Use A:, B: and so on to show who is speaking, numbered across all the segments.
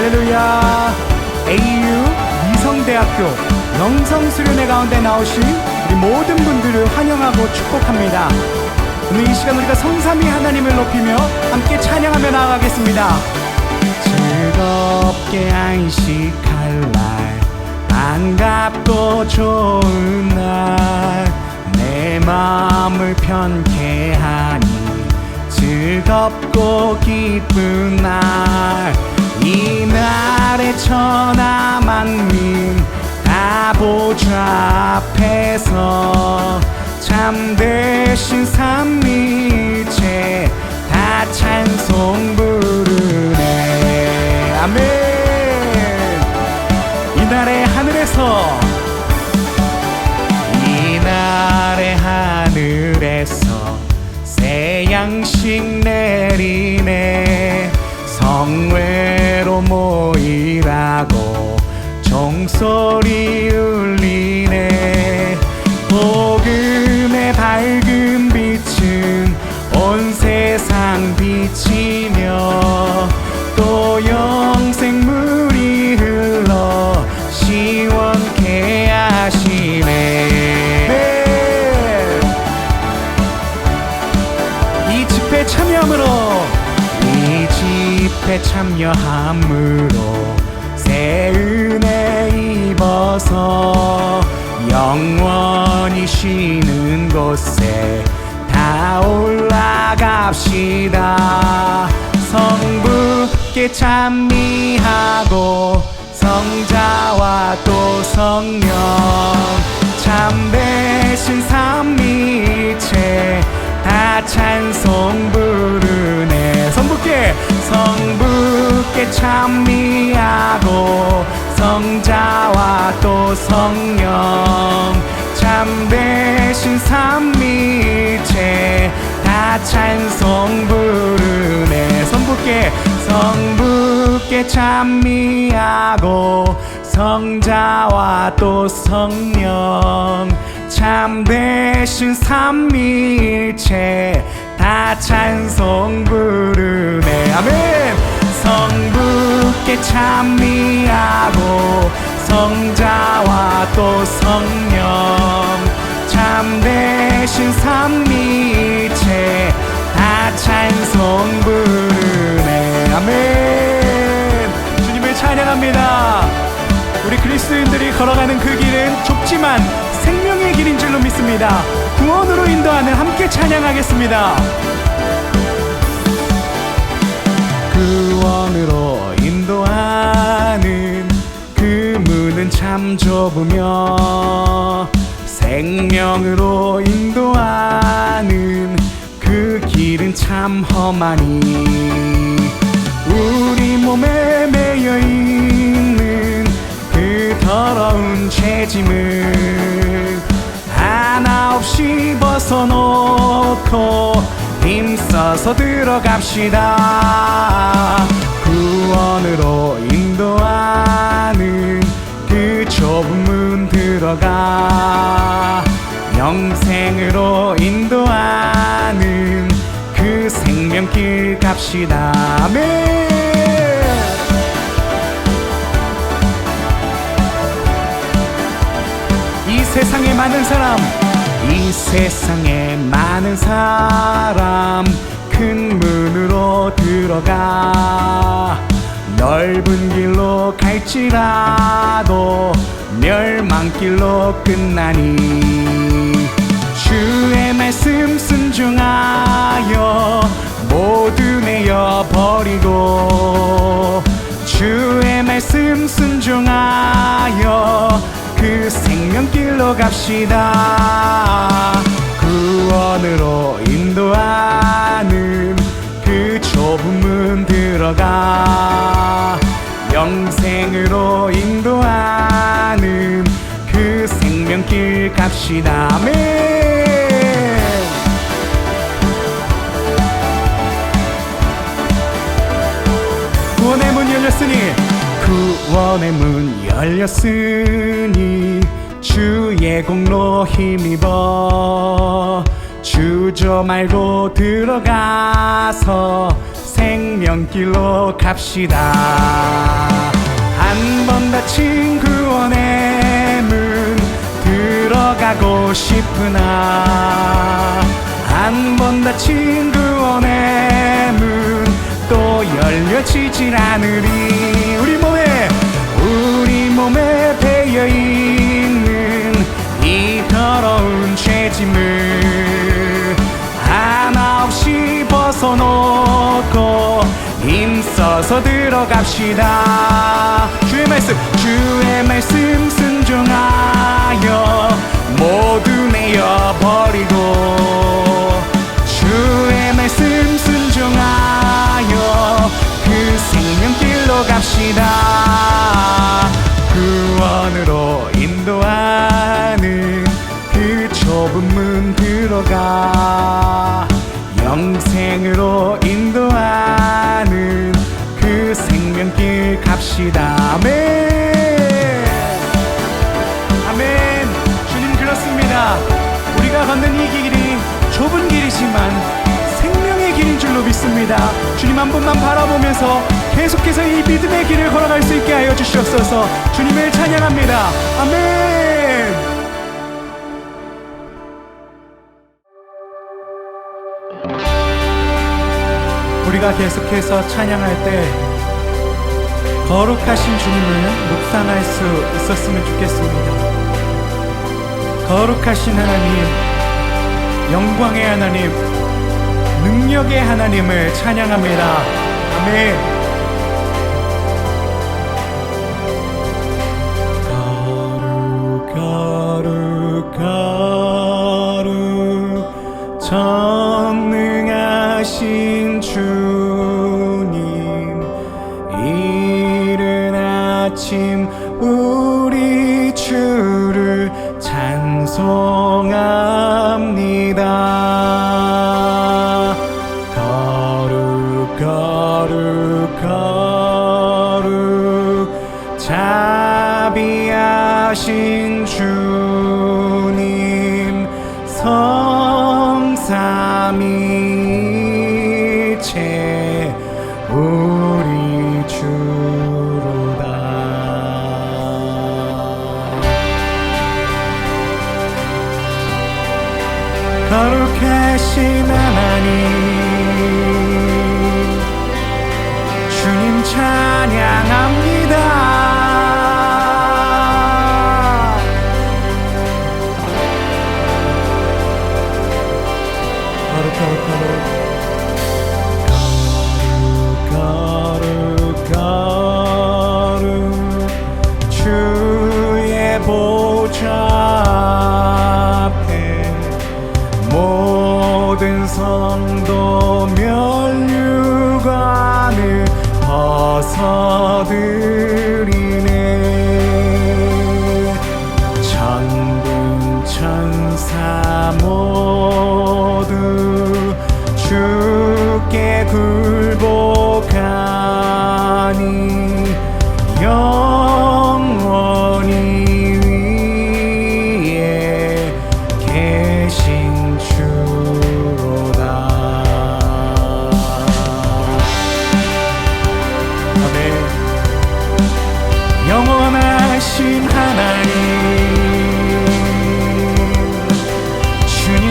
A: 할렐루야. AU 미성대학교 영성수련회 가운데 나오신 우리 모든 분들을 환영하고 축복합니다. 오늘 이 시간 우리가 성삼위 하나님을 높이며 함께 찬양하며 나아가겠습니다. 즐겁게 안식할 날, 반갑고 좋은 날, 내 마음을 편케 하니 즐겁고 기쁜 날, 이 날에 천하 만민 다 보좌 앞에서 참되신 삼위일체 다 찬송 부르네. 아멘. 이날의 하늘에서, 이날의 하늘에서 새 양식 내리네. 성회로 모이라고 종소리 울리네. 복음의 밝은 빛은 온 세상 비치며 또 영생물이 흘러 시원케 하시네. 이 집회 참여함으로 새 은혜 입어서 영원히 쉬는 곳에 다 올라갑시다. 성부께 찬미하고 성자와 또 성령 참되신 삼위일체 다 찬송 부르네. 성부께 찬미하고 성자와 또 성령 참되신 삼위일체 다 찬송 부르네. 성부께 찬미하고 성자와 또 성령 참되신 삼위일체 다 찬송 부르네. 아멘. 성부께 찬미하고 성자와 또 성령 참되신 삼위일체 다 찬송 부르네. 아멘. 주님을 찬양합니다. 우리 그리스도인들이 걸어가는 그 길은 좁지만 생명의 길인 줄로 믿습니다. 구원으로 인도하는 함께 찬양하겠습니다. 구원으로 인도하는 그 문은 참 좁으며 생명으로 인도하는 그 길은 참 험하니 우리 몸에 매여 있는 그 더러운 죄짐을 하나 없이 벗어놓고 힘써서 들어갑시다. 구원으로 인도하는 그 좁은 문 들어가 영생으로 인도하는 그 생명길 갑시다. 아멘. 이 세상에 많은 사람 큰 문으로 들어가 넓은 길로 갈지라도 멸망길로 끝나니 주의 말씀 순종하여 모두 내어버리고 주의 말씀 순종하여 그 생명길로 갑시다. 구원으로 인도하는 그 좁은 문 들어가 영생으로 인도하는 그 생명길 갑시다. 아멘. 구원의 문 열렸으니 주의 공로 힘입어 주저 말고 들어가서 생명길로 갑시다. 한 번 닫힌 구원의 문 들어가고 싶으나 한 번 닫힌 구원의 문 또 열려지질 않으리. 우리 몸에 배여있는 이 더러운 죄짐을 하나 없이 벗어놓고 힘써서 들어갑시다. 주의 말씀 순종하여 모두 내어버리고 주의 말씀 순종하여 그 생명길로 갑시다. 구원으로 인도하는 그 좁은 문 들어가 영생으로 인도하는 그 생명길 갑시다. 아멘. 아멘. 주님, 그렇습니다. 우리가 걷는 이 길이 좁은 길이지만 생명의 길인 줄로 믿습니다. 주님 한 분만 바라보면서 계속해서 이 믿음의 길을 걸어갈 수 있게 하여 주시옵소서. 주님을 찬양합니다. 아멘. 우리가 계속해서 찬양할 때 거룩하신 주님을 묵상할 수 있었으면 좋겠습니다. 거룩하신 하나님, 영광의 하나님, 능력의 하나님을 찬양합니다. 아멘. 거룩 전능하신 주님, 이른 아침 우리 주를 찬송합니다. 거룩 자비하신 주님, 성삼위일체 우리 주로다. 거룩하신 하나님, 주님 찬양합니다. 거룩 주의 보좌 앞에 모든 성도 면류관을 벗어드리네. 천군 천사 모두 주께 굴복하니 영원히 위에 계신 주로다. 아멘. 영원하신 하나님, 주님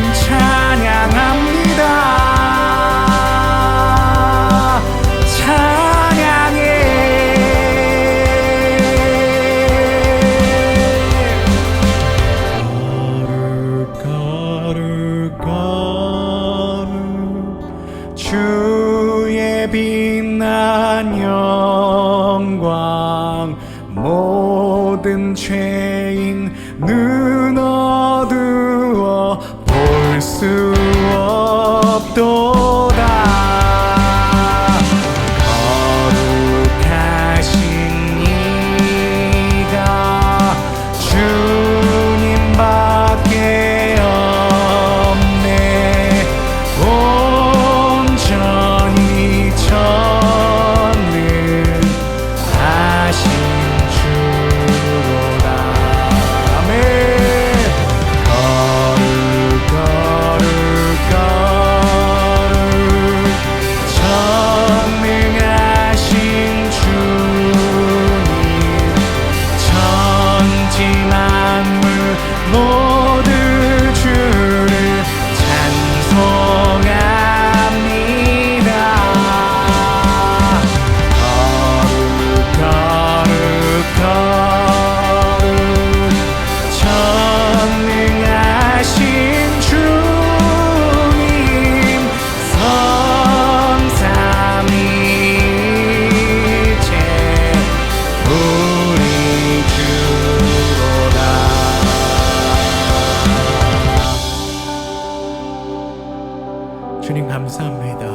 A: 주님 감사합니다.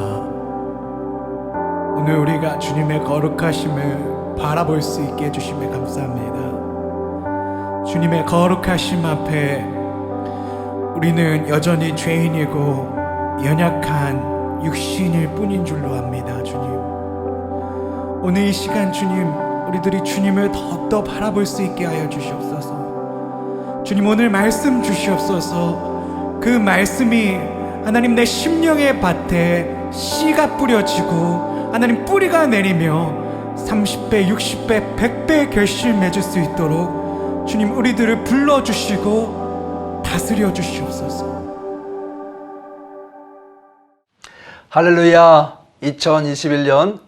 A: 오늘 우리가 주님의 거룩하심을 바라볼 수 있게 해주심에 감사합니다. 주님의 거룩하심 앞에 우리는 여전히 죄인이고 연약한 육신일 뿐인 줄로 압니다. 주님, 오늘 이 시간 주님, 우리들이 주님을 더욱더 바라볼 수 있게 하여 주시옵소서. 주님, 오늘 말씀 주시옵소서. 그 말씀이 하나님 내 심령의 밭에 씨가 뿌려지고 하나님 뿌리가 내리며 30배, 60배, 100배 결실 맺을 수 있도록 주님 우리들을 불러주시고 다스려 주시옵소서.
B: 할렐루야. 2021년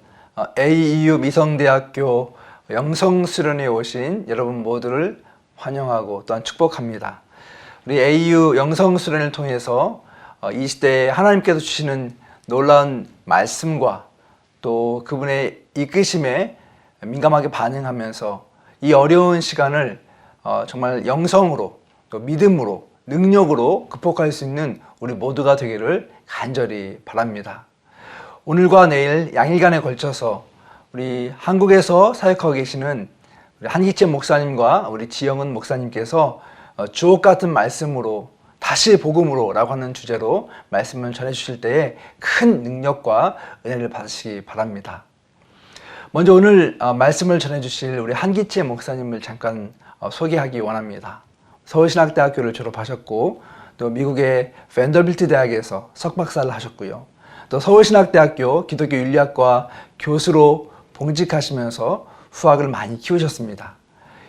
B: AEU 미성대학교 영성수련회에 오신 여러분 모두를 환영하고 또한 축복합니다. 우리 AEU 영성수련회를 통해서 이 시대에 하나님께서 주시는 놀라운 말씀과 또 그분의 이끄심에 민감하게 반응하면서 이 어려운 시간을 정말 영성으로 또 믿음으로 능력으로 극복할 수 있는 우리 모두가 되기를 간절히 바랍니다. 오늘과 내일 양일간에 걸쳐서 우리 한국에서 사역하고 계시는 우리 한기채 목사님과 우리 지영은 목사님께서 주옥 같은 말씀으로 다시 복음으로 라고 하는 주제로 말씀을 전해 주실 때에 큰 능력과 은혜를 받으시기 바랍니다. 먼저 오늘 말씀을 전해 주실 우리 한기채 목사님을 잠깐 소개하기 원합니다. 서울신학대학교를 졸업하셨고 또 미국의 밴더빌트 대학에서 석박사를 하셨고요. 또 서울신학대학교 기독교 윤리학과 교수로 봉직하시면서 후학을 많이 키우셨습니다.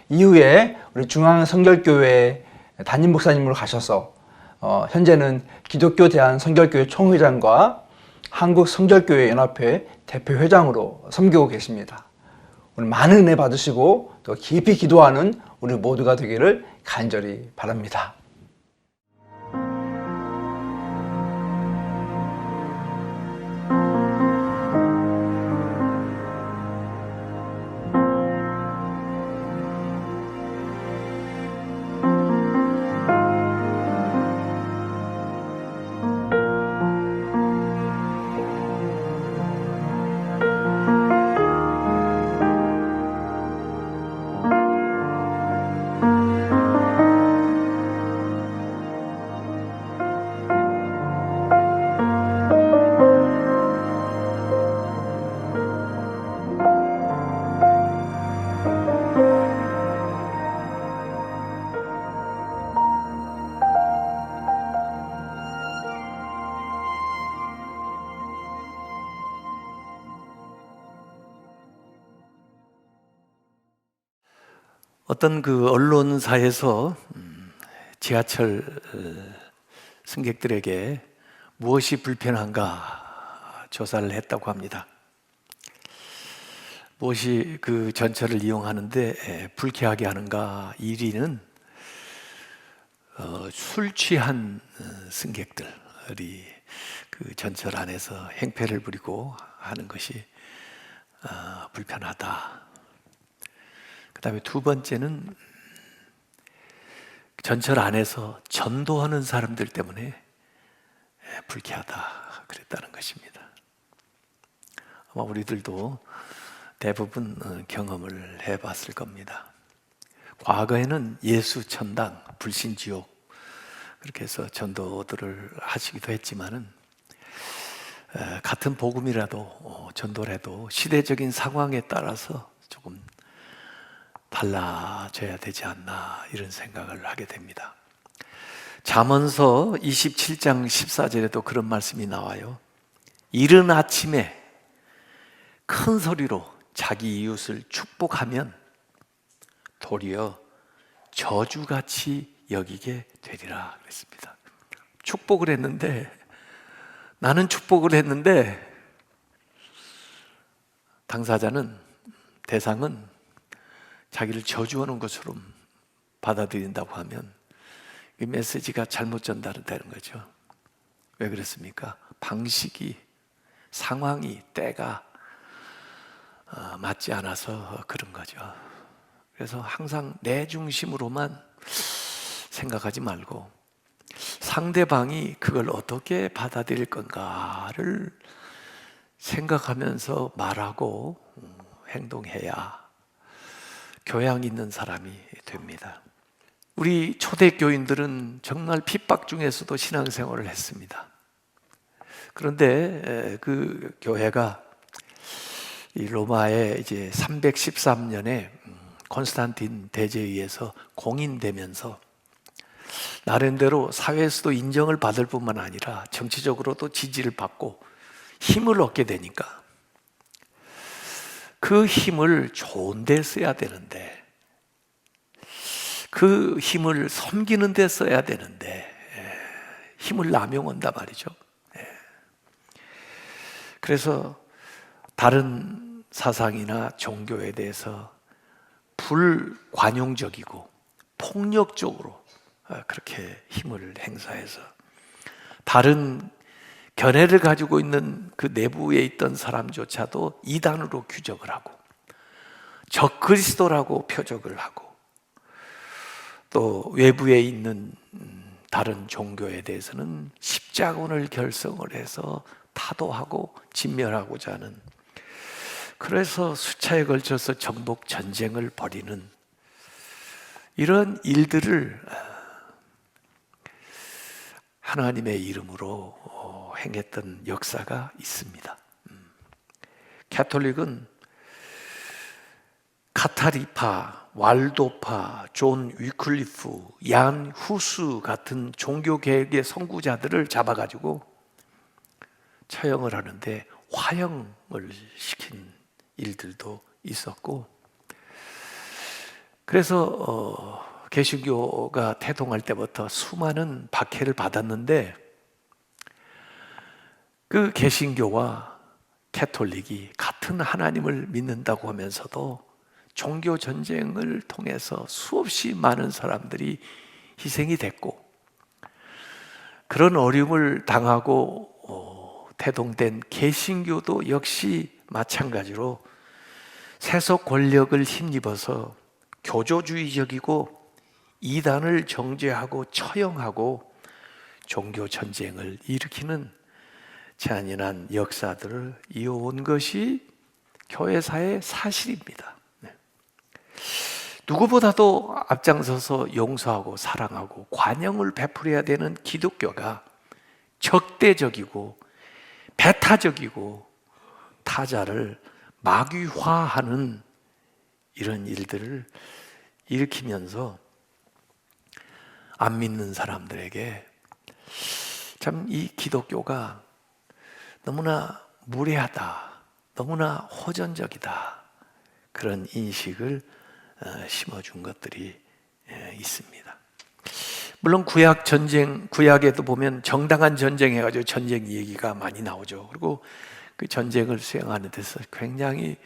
B: 이후에 우리 중앙성결교회 담임 목사님으로 가셔서 현재는 기독교 대한성결교회 총회장과 한국성결교회 연합회 대표회장으로 섬기고 계십니다. 오늘 많은 은혜 받으시고 또 깊이 기도하는 우리 모두가 되기를 간절히 바랍니다.
C: 어떤 그 언론사에서 지하철 승객들에게 무엇이 불편한가 조사를 했다고 합니다. 무엇이 그 전철을 이용하는데 불쾌하게 하는가 1위는 술 취한 승객들이 그 전철 안에서 행패를 부리고 하는 것이 불편하다. 그 다음에 두 번째는 전철 안에서 전도하는 사람들 때문에 불쾌하다 그랬다는 것입니다. 아마 우리들도 대부분 경험을 해봤을 겁니다. 과거에는 예수 천당, 불신 지옥 그렇게 해서 전도들을 하시기도 했지만은 같은 복음이라도 전도라도 시대적인 상황에 따라서 조금 달라져야 되지 않나 이런 생각을 하게 됩니다. 잠언서 27장 14절에도 그런 말씀이 나와요. 이른 아침에 큰 소리로 자기 이웃을 축복하면 도리어 저주같이 여기게 되리라 그랬습니다. 축복을 했는데 나는 축복을 했는데 당사자는 대상은 자기를 저주하는 것처럼 받아들인다고 하면 이 메시지가 잘못 전달되는 거죠. 왜 그랬습니까? 방식이, 상황이, 때가 맞지 않아서 그런 거죠. 그래서 항상 내 중심으로만 생각하지 말고 상대방이 그걸 어떻게 받아들일 건가를 생각하면서 말하고 행동해야 교양 있는 사람이 됩니다. 우리 초대교인들은 정말 핍박 중에서도 신앙생활을 했습니다. 그런데 그 교회가 이 로마의 이제 313년에 콘스탄틴 대제에 의해서 공인되면서 나름대로 사회에서도 인정을 받을 뿐만 아니라 정치적으로도 지지를 받고 힘을 얻게 되니까 그 힘을 좋은 데 써야 되는데, 그 힘을 섬기는 데 써야 되는데 힘을 남용한단 말이죠. 그래서 다른 사상이나 종교에 대해서 불관용적이고 폭력적으로 그렇게 힘을 행사해서 다른 견해를 가지고 있는 그 내부에 있던 사람조차도 이단으로 규정을 하고 적그리스도라고 표적을 하고 또 외부에 있는 다른 종교에 대해서는 십자군을 결성을 해서 타도하고 진멸하고자 하는, 그래서 수차에 걸쳐서 정복 전쟁을 벌이는 이런 일들을 하나님의 이름으로 행했던 역사가 있습니다. 가톨릭은 카타리파, 왈도파, 존 위클리프, 얀 후스 같은 종교개혁의 선구자들을 잡아가지고 처형을 하는데 화형을 시킨 일들도 있었고, 그래서 개신교가 태동할 때부터 수많은 박해를 받았는데 그 개신교와 가톨릭이 같은 하나님을 믿는다고 하면서도 종교 전쟁을 통해서 수없이 많은 사람들이 희생이 됐고, 그런 어려움을 당하고 태동된 개신교도 역시 마찬가지로 세속 권력을 힘입어서 교조주의적이고 이단을 정죄하고 처형하고 종교 전쟁을 일으키는 잔인한 역사들을 이어온 것이 교회사의 사실입니다. 누구보다도 앞장서서 용서하고 사랑하고 관용을 베풀어야 되는 기독교가 적대적이고 배타적이고 타자를 마귀화하는 이런 일들을 일으키면서 안 믿는 사람들에게 참 이 기독교가 너무나 무례하다, 너무나 호전적이다, 그런 인식을 심어준 것들이 있습니다. 물론 구약 전쟁, 구약에도 보면 정당한 전쟁 해가지고 전쟁 얘기가 많이 나오죠. 그리고 그 전쟁을 수행하는 데서 굉장히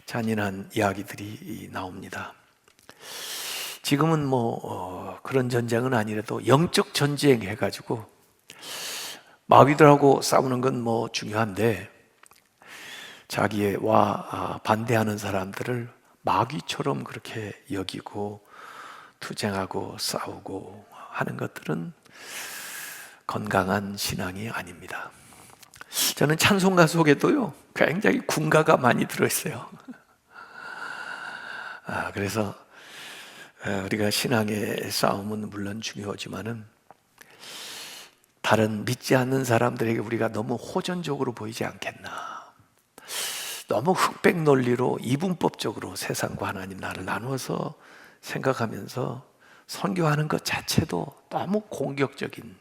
C: 잔인한 이야기들이 나옵니다. 지금은 그런 전쟁은 아니라도 영적 전쟁 해가지고 마귀들하고 싸우는 건 중요한데 자기와 반대하는 사람들을 마귀처럼 그렇게 여기고 투쟁하고 싸우고 하는 것들은 건강한 신앙이 아닙니다. 저는 찬송가 속에도요 굉장히 군가가 많이 들어있어요. 그래서 우리가 신앙의 싸움은 물론 중요하지만은 다른 믿지 않는 사람들에게 우리가 너무 호전적으로 보이지 않겠나, 너무 흑백 논리로 이분법적으로 세상과 하나님 나를 나누어서 생각하면서 선교하는 것 자체도 너무 공격적인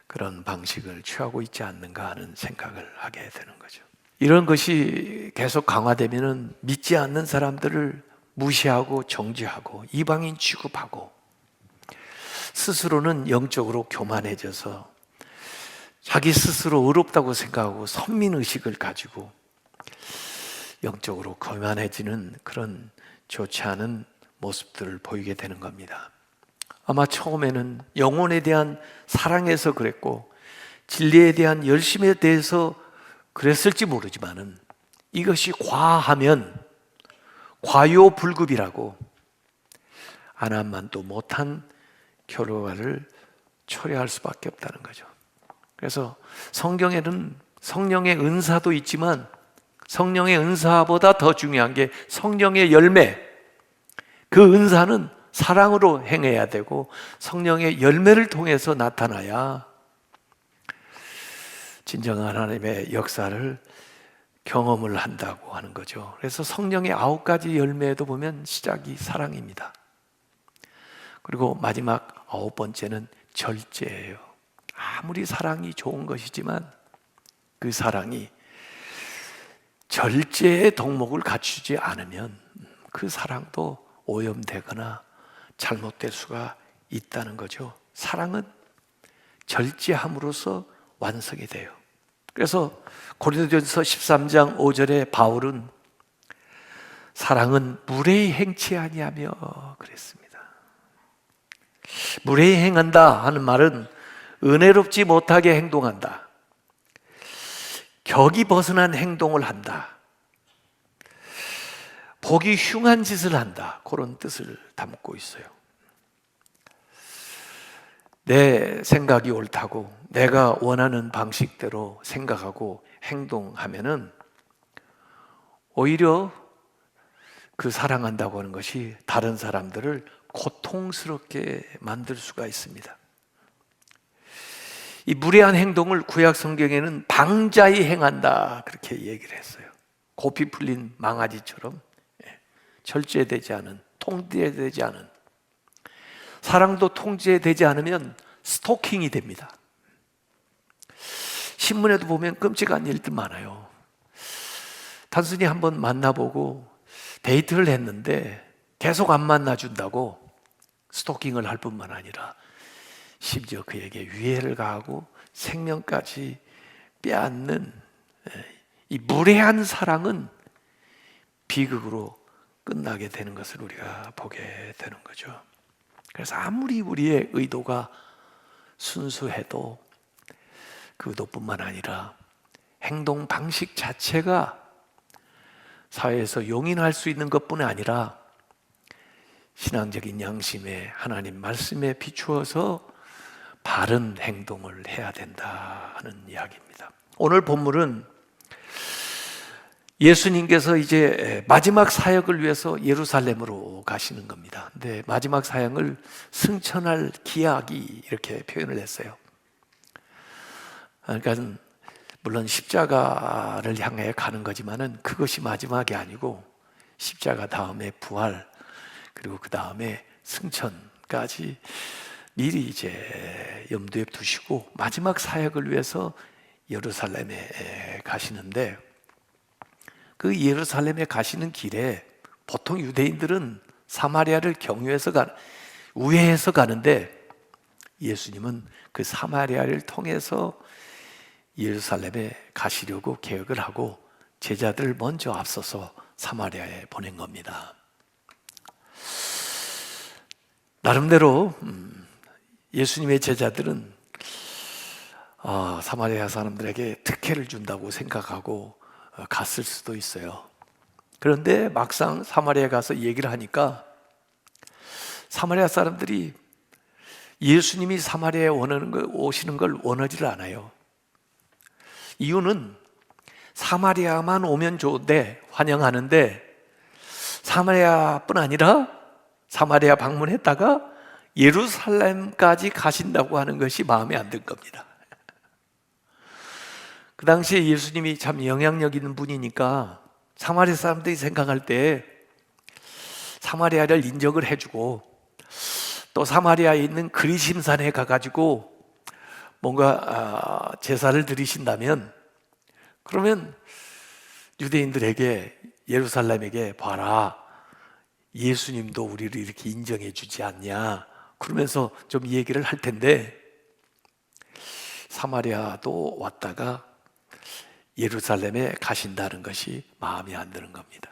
C: 그런 방식을 취하고 있지 않는가 하는 생각을 하게 되는 거죠. 이런 것이 계속 강화되면은 믿지 않는 사람들을 무시하고 정죄하고 이방인 취급하고 스스로는 영적으로 교만해져서 자기 스스로 의롭다고 생각하고 선민의식을 가지고 영적으로 교만해지는 그런 좋지 않은 모습들을 보이게 되는 겁니다. 아마 처음에는 영혼에 대한 사랑에서 그랬고 진리에 대한 열심에 대해서 그랬을지 모르지만은 이것이 과하면 과요불급이라고 하나만도 못한 결과를 초래할 수밖에 없다는 거죠. 그래서 성경에는 성령의 은사도 있지만 성령의 은사보다 더 중요한 게 성령의 열매. 그 은사는 사랑으로 행해야 되고 성령의 열매를 통해서 나타나야 진정한 하나님의 역사를 경험을 한다고 하는 거죠. 그래서 성령의 9가지 열매에도 보면 시작이 사랑입니다. 그리고 마지막 9번째는 절제예요. 아무리 사랑이 좋은 것이지만 그 사랑이 절제의 덕목을 갖추지 않으면 그 사랑도 오염되거나 잘못될 수가 있다는 거죠. 사랑은 절제함으로써 완성이 돼요. 그래서 고린도전서 13장 5절에 바울은 사랑은 무례히 행치 아니하며 그랬습니다. 무례히 행한다 하는 말은 은혜롭지 못하게 행동한다, 격이 벗어난 행동을 한다, 보기 흉한 짓을 한다, 그런 뜻을 담고 있어요. 내 생각이 옳다고 내가 원하는 방식대로 생각하고 행동하면은 오히려 그 사랑한다고 하는 것이 다른 사람들을 고통스럽게 만들 수가 있습니다. 이 무례한 행동을 구약 성경에는 방자히 행한다 그렇게 얘기를 했어요. 고삐 풀린 망아지처럼 절제되지 않은, 통제되지 않은. 사랑도 통제되지 않으면 스토킹이 됩니다. 신문에도 보면 끔찍한 일들 많아요. 단순히 한번 만나보고 데이트를 했는데 계속 안 만나준다고 스토킹을 할 뿐만 아니라 심지어 그에게 위해를 가하고 생명까지 빼앗는 이 무례한 사랑은 비극으로 끝나게 되는 것을 우리가 보게 되는 거죠. 그래서 아무리 우리의 의도가 순수해도 그 의도뿐만 아니라 행동 방식 자체가 사회에서 용인할 수 있는 것뿐 아니라 신앙적인 양심에 하나님 말씀에 비추어서 바른 행동을 해야 된다 하는 이야기입니다. 오늘 본문은 예수님께서 이제 마지막 사역을 위해서 예루살렘으로 가시는 겁니다. 근데 마지막 사역을 승천할 기약이 이렇게 표현을 했어요. 그러니까 물론 십자가를 향해 가는 거지만은 그것이 마지막이 아니고 십자가 다음에 부활, 그리고 그 다음에 승천까지 미리 이제 염두에 두시고 마지막 사역을 위해서 예루살렘에 가시는데, 그 예루살렘에 가시는 길에 보통 유대인들은 사마리아를 우회해서 가는데 예수님은 그 사마리아를 통해서 예루살렘에 가시려고 계획을 하고 제자들을 먼저 앞서서 사마리아에 보낸 겁니다. 나름대로 예수님의 제자들은 사마리아 사람들에게 특혜를 준다고 생각하고 갔을 수도 있어요. 그런데 막상 사마리아에 가서 얘기를 하니까 사마리아 사람들이 예수님이 사마리아에 오시는 걸 원하지를 않아요. 이유는 사마리아만 오면 좋은데 환영하는데 사마리아뿐 아니라 사마리아 방문했다가 예루살렘까지 가신다고 하는 것이 마음에 안 든 겁니다. 그 당시에 예수님이 참 영향력 있는 분이니까 사마리아 사람들이 생각할 때 사마리아를 인정을 해주고 또 사마리아에 있는 그리심산에 가가지고 뭔가 제사를 드리신다면, 그러면 유대인들에게, 예루살렘에게 봐라, 예수님도 우리를 이렇게 인정해 주지 않냐, 그러면서 좀 얘기를 할 텐데 사마리아도 왔다가 예루살렘에 가신다는 것이 마음에 안 드는 겁니다.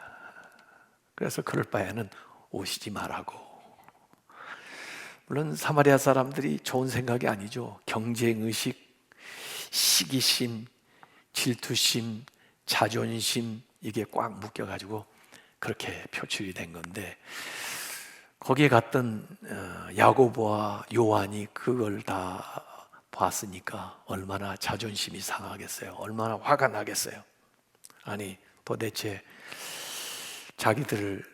C: 그래서 그럴 바에는 오시지 말라고. 물론 사마리아 사람들이 좋은 생각이 아니죠. 경쟁의식, 시기심, 질투심, 자존심, 이게 꽉 묶여가지고 그렇게 표출이 된 건데, 거기에 갔던 야고보와 요한이 그걸 다 봤으니까 얼마나 자존심이 상하겠어요. 얼마나 화가 나겠어요. 아니 도대체 자기들을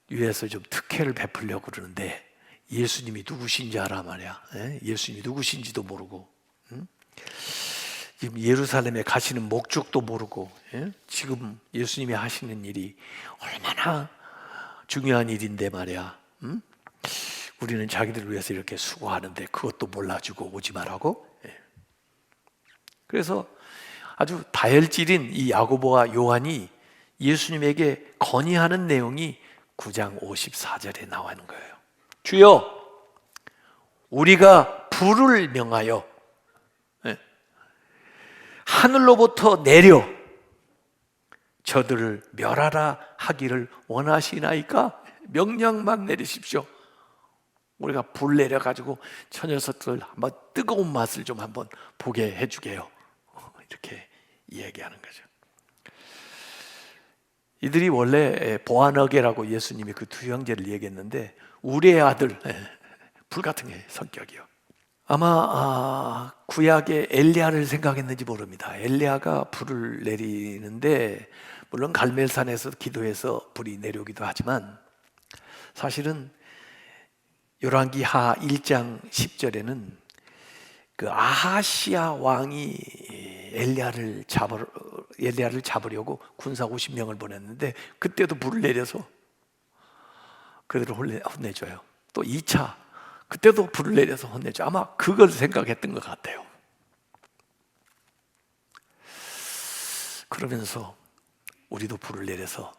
C: 위해서 좀 특혜를 베풀려고 그러는데 예수님이 누구신지 알아 말이야. 예수님이 누구신지도 모르고, 지금 예루살렘에 가시는 목적도 모르고, 지금 예수님이 하시는 일이 얼마나 중요한 일인데 말이야. 우리는 자기들을 위해서 이렇게 수고하는데 그것도 몰라주고 오지 말라고. 그래서 아주 다혈질인 이 야고보와 요한이 예수님에게 건의하는 내용이 9장 54절에 나오는 거예요. 주여, 우리가 불을 명하여 하늘로부터 내려 저들을 멸하라 하기를 원하시나이까? 명령만 내리십시오. 우리가 불 내려가지고 저 녀석들 한번 뜨거운 맛을 좀 한번 보게 해주게요. 이렇게 얘기하는 거죠. 이들이 원래 보아너게라고 예수님이 그 두 형제를 얘기했는데 우리의 아들, 불 같은 게 성격이요. 아마 구약의 엘리야를 생각했는지 모릅니다. 엘리야가 불을 내리는데 물론 갈멜산에서 기도해서 불이 내려오기도 하지만 사실은 열왕기하 1장 10절에는 그 아하시아 왕이 엘리야를 잡으려고 군사 50명을 보냈는데 그때도 불을 내려서 그들을 혼내줘요. 또 2차 그때도 불을 내려서 혼내줘. 아마 그걸 생각했던 것 같아요. 그러면서 우리도 불을 내려서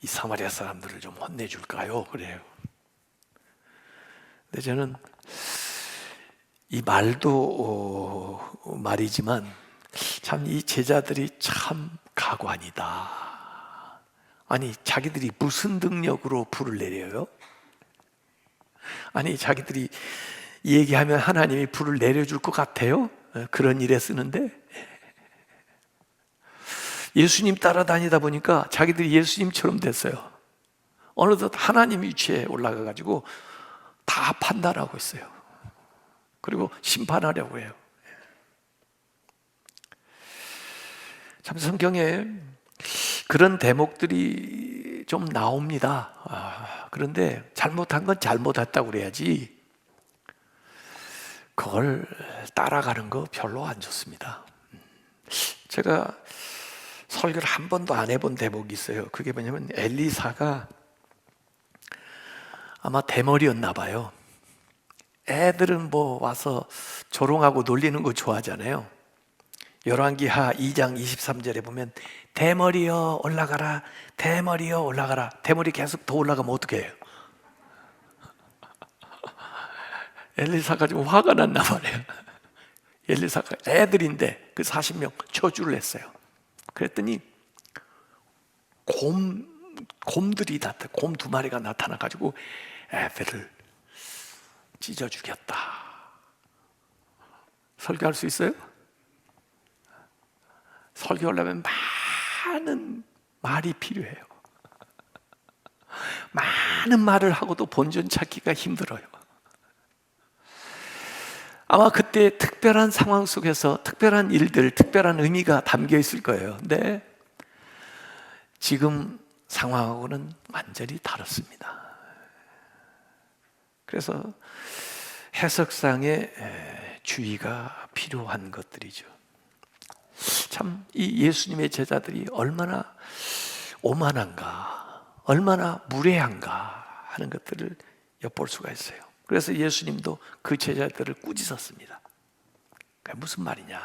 C: 이 사마리아 사람들을 좀 혼내줄까요? 그래요. 근데 저는 이 말도 말이지만 참 이 제자들이 참 가관이다. 아니 자기들이 무슨 능력으로 불을 내려요? 아니 자기들이 얘기하면 하나님이 불을 내려줄 것 같아요? 그런 일에 쓰는데 예수님 따라다니다 보니까 자기들이 예수님처럼 됐어요. 어느덧 하나님 위치에 올라가가지고 다 판단하고 있어요. 그리고 심판하려고 해요. 참 성경에 그런 대목들이 좀 나옵니다. 그런데 잘못한 건 잘못했다고 그래야지 그걸 따라가는 거 별로 안 좋습니다. 제가 설교를 한 번도 안 해본 대목이 있어요. 그게 뭐냐면 엘리사가 아마 대머리였나 봐요. 애들은 뭐 와서 조롱하고 놀리는 거 좋아하잖아요. 열왕기하 2장 23절에 보면 대머리여 올라가라, 대머리여 올라가라. 대머리 계속 더 올라가면 어떻게 해요? 엘리사가 좀 화가 났나 봐요. 엘리사가 애들인데 그 40명 저주를 했어요. 그랬더니 곰 두 마리가 나타나가지고 애들을 찢어 죽였다. 설교할 수 있어요? 설교하려면 많은 말이 필요해요. 많은 말을 하고도 본전 찾기가 힘들어요. 아마 그때 특별한 상황 속에서 특별한 일들, 특별한 의미가 담겨 있을 거예요. 근데 지금 상황하고는 완전히 다릅니다. 그래서 해석상의 주의가 필요한 것들이죠. 참 이 예수님의 제자들이 얼마나 오만한가, 얼마나 무례한가 하는 것들을 엿볼 수가 있어요. 그래서 예수님도 그 제자들을 꾸짖었습니다. 그게 무슨 말이냐?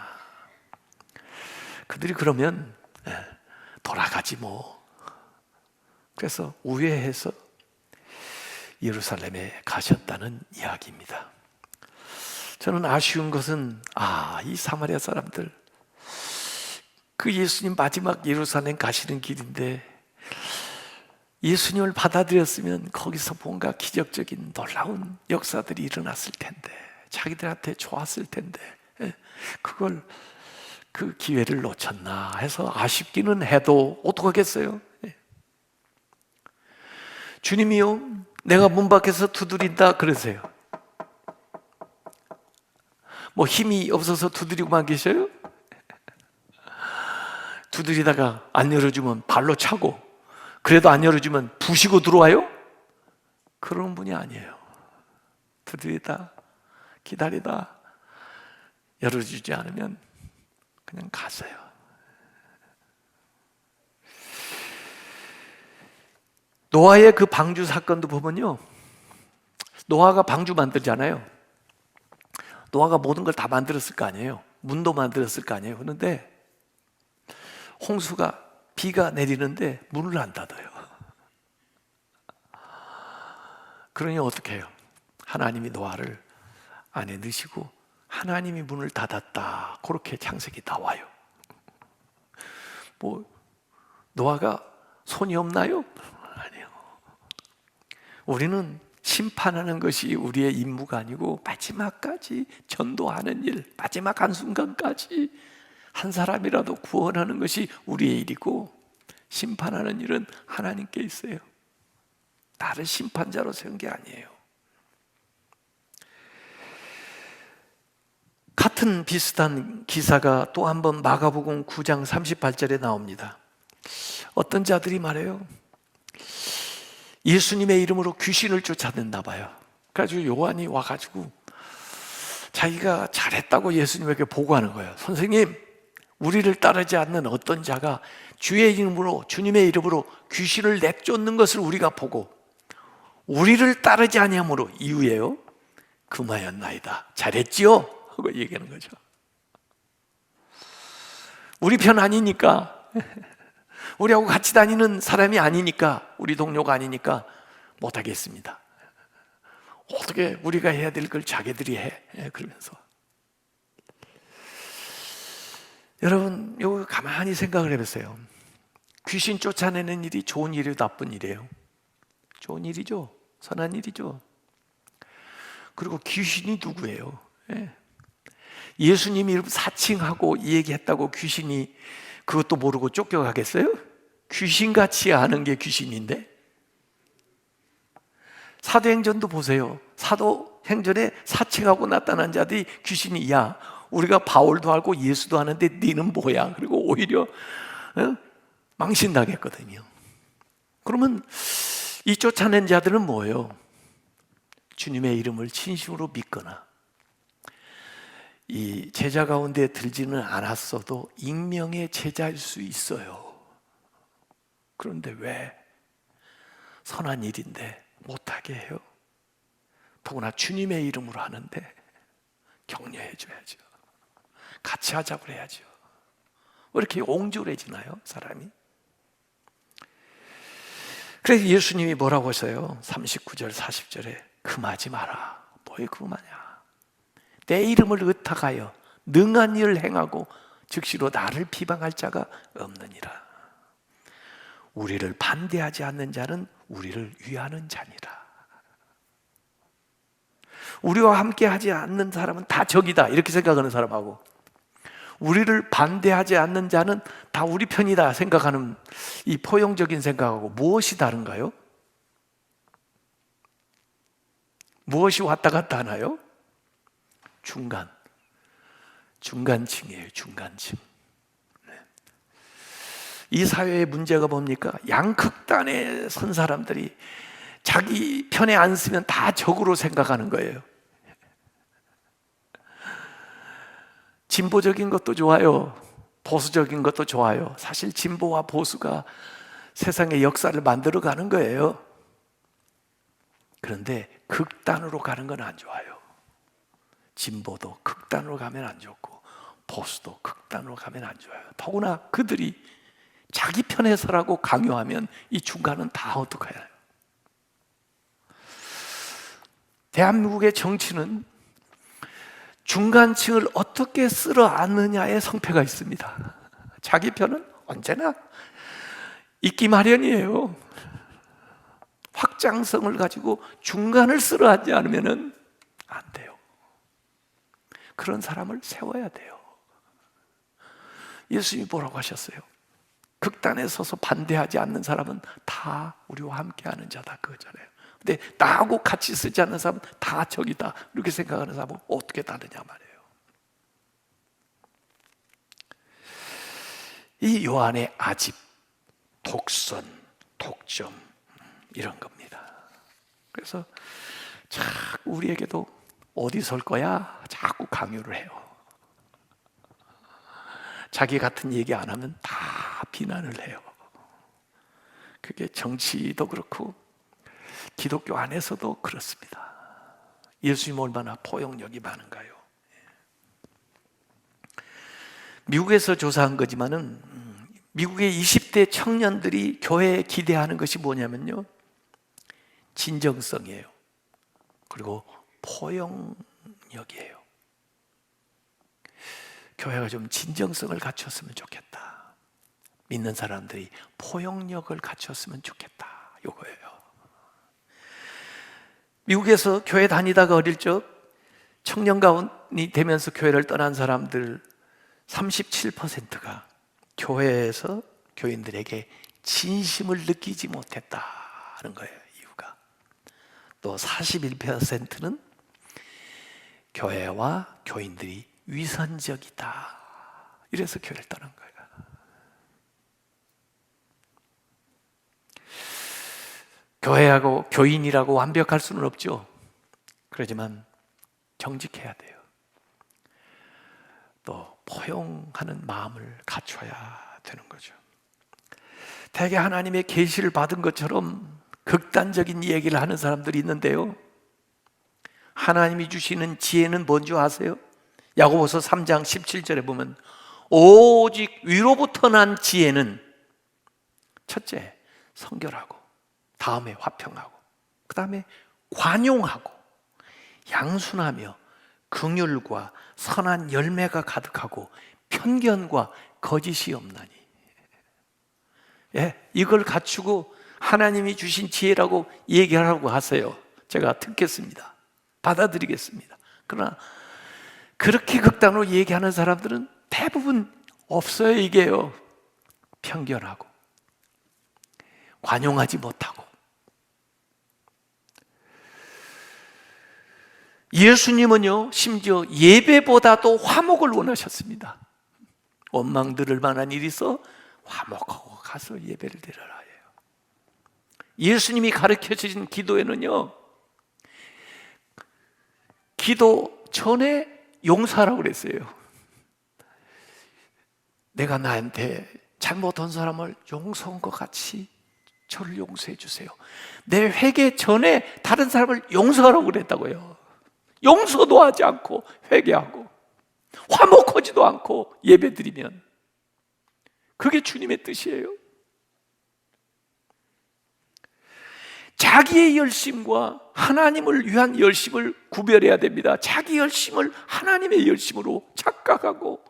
C: 그들이 그러면 돌아가지 뭐. 그래서 우회해서 예루살렘에 가셨다는 이야기입니다. 저는 아쉬운 것은 이 사마리아 사람들 그 예수님 마지막 예루살렘 가시는 길인데 예수님을 받아들였으면 거기서 뭔가 기적적인 놀라운 역사들이 일어났을 텐데 자기들한테 좋았을 텐데 그걸 그 기회를 놓쳤나 해서 아쉽기는 해도 어떡하겠어요? 주님이요 내가 문 밖에서 두드린다 그러세요. 뭐 힘이 없어서 두드리고만 계셔요? 두드리다가 안 열어주면 발로 차고, 그래도 안 열어주면 부시고 들어와요? 그런 분이 아니에요. 두드리다 기다리다 열어주지 않으면 그냥 가세요. 노아의 그 방주 사건도 보면요, 노아가 방주 만들잖아요. 노아가 모든 걸 다 만들었을 거 아니에요. 문도 만들었을 거 아니에요. 그런데 홍수가, 비가 내리는데 문을 안 닫아요. 그러니 어떻게 해요? 하나님이 노아를 안에 넣으시고 하나님이 문을 닫았다, 그렇게 창세기 나와요. 뭐 노아가 손이 없나요? 아니요. 우리는 심판하는 것이 우리의 임무가 아니고 마지막까지 전도하는 일, 마지막 한순간까지 한 사람이라도 구원하는 것이 우리의 일이고, 심판하는 일은 하나님께 있어요. 나를 심판자로 세운 게 아니에요. 같은 비슷한 기사가 또 한 번 마가복음 9장 38절에 나옵니다. 어떤 자들이 말해요. 예수님의 이름으로 귀신을 쫓아냈나 봐요. 그래가지고 요한이 와가지고 자기가 잘했다고 예수님에게 보고하는 거예요. 선생님, 우리를 따르지 않는 어떤 자가 주의 이름으로, 주님의 이름으로 귀신을 내쫓는 것을 우리가 보고 우리를 따르지 아니함으로 이유예요, 금하였나이다. 잘했지요? 하고 얘기하는 거죠. 우리 편 아니니까, 우리하고 같이 다니는 사람이 아니니까, 우리 동료가 아니니까 못하겠습니다. 어떻게 우리가 해야 될 걸 자기들이 해? 그러면서. 여러분, 이거 가만히 생각을 해보세요. 귀신 쫓아내는 일이 좋은 일이에요, 나쁜 일이에요? 좋은 일이죠. 선한 일이죠. 그리고 귀신이 누구예요? 예수님이 사칭하고 얘기했다고 귀신이 그것도 모르고 쫓겨가겠어요? 귀신같이 아는 게 귀신인데. 사도행전도 보세요. 사도행전에 사칭하고 나타난 자들이 귀신이, 야, 우리가 바울도 알고 예수도 아는데 너는 뭐야? 그리고 오히려 망신당했거든요. 그러면 이 쫓아낸 자들은 뭐예요? 주님의 이름을 진심으로 믿거나 이 제자 가운데 들지는 않았어도 익명의 제자일 수 있어요. 그런데 왜 선한 일인데 못하게 해요? 더구나 주님의 이름으로 하는데 격려해 줘야죠. 같이 하자고 해야죠. 왜 이렇게 옹졸해지나요, 사람이? 그래서 예수님이 뭐라고 하세요? 39절 40절에 금하지 마라. 뭐에 금하냐? 내 이름을 의탁하여 능한 일을 행하고 즉시로 나를 비방할 자가 없느니라. 우리를 반대하지 않는 자는 우리를 위하는 자니라. 우리와 함께 하지 않는 사람은 다 적이다, 이렇게 생각하는 사람하고 우리를 반대하지 않는 자는 다 우리 편이다 생각하는 이 포용적인 생각하고 무엇이 다른가요? 무엇이 왔다 갔다 하나요? 중간층이에요. 중간층. 이 사회의 문제가 뭡니까? 양극단에 선 사람들이 자기 편에 안 쓰면 다 적으로 생각하는 거예요. 진보적인 것도 좋아요, 보수적인 것도 좋아요. 사실 진보와 보수가 세상의 역사를 만들어 가는 거예요. 그런데 극단으로 가는 건 안 좋아요. 진보도 극단으로 가면 안 좋고 보수도 극단으로 가면 안 좋아요. 더구나 그들이 자기 편에 서라고 강요하면 이 중간은 다 어떡해요? 대한민국의 정치는 중간층을 어떻게 쓸어 안느냐에 성패가 있습니다. 자기 편은 언제나 있기 마련이에요. 확장성을 가지고 중간을 쓸어 앉지 않으면 안 돼요. 그런 사람을 세워야 돼요. 예수님이 뭐라고 하셨어요? 극단에 서서 반대하지 않는 사람은 다 우리와 함께하는 자다, 그거잖아요. 근데 나하고 같이 쓰지 않는 사람은 다 적이다 이렇게 생각하는 사람은 어떻게 다르냐 말이에요. 이 요한의 아집, 독선, 독점 이런 겁니다. 그래서 자꾸 우리에게도 어디 설 거야? 자꾸 강요를 해요. 자기 같은 얘기 안 하면 다 비난을 해요. 그게 정치도 그렇고 기독교 안에서도 그렇습니다. 예수님 얼마나 포용력이 많은가요? 미국에서 조사한 거지만은 미국의 20대 청년들이 교회에 기대하는 것이 뭐냐면요, 진정성이에요. 그리고 포용력이에요. 교회가 좀 진정성을 갖췄으면 좋겠다. 믿는 사람들이 포용력을 갖췄으면 좋겠다. 요거예요. 미국에서 교회 다니다가 어릴 적 청년가운이 되면서 교회를 떠난 사람들 37%가 교회에서 교인들에게 진심을 느끼지 못했다는 거예요. 이유가. 또 41%는 교회와 교인들이 위선적이다. 이래서 교회를 떠난 거예요. 교회하고 교인이라고 완벽할 수는 없죠. 그렇지만 정직해야 돼요. 또 포용하는 마음을 갖춰야 되는 거죠. 대개 하나님의 계시를 받은 것처럼 극단적인 얘기를 하는 사람들이 있는데요, 하나님이 주시는 지혜는 뭔지 아세요? 야고보서 3장 17절에 보면 오직 위로부터 난 지혜는 첫째 성결하고, 다음에 화평하고, 그 다음에 관용하고, 양순하며 긍휼과 선한 열매가 가득하고 편견과 거짓이 없나니. 예, 이걸 갖추고 하나님이 주신 지혜라고 얘기하라고 하세요. 제가 듣겠습니다. 받아들이겠습니다. 그러나 그렇게 극단으로 얘기하는 사람들은 대부분 없어요. 이게요, 편견하고 관용하지 못하고. 예수님은요, 심지어 예배보다도 화목을 원하셨습니다. 원망 들을 만한 일이 있어 화목하고 가서 예배를 드려라 해요. 예수님이 가르쳐주신 기도에는요, 기도 전에 용서하라고 그랬어요. 내가 나한테 잘못한 사람을 용서한 것 같이 저를 용서해 주세요. 내 회개 전에 다른 사람을 용서하라고 그랬다고요. 용서도 하지 않고 회개하고 화목하지도 않고 예배드리면 그게 주님의 뜻이에요. 자기의 열심과 하나님을 위한 열심을 구별해야 됩니다. 자기 열심을 하나님의 열심으로 착각하고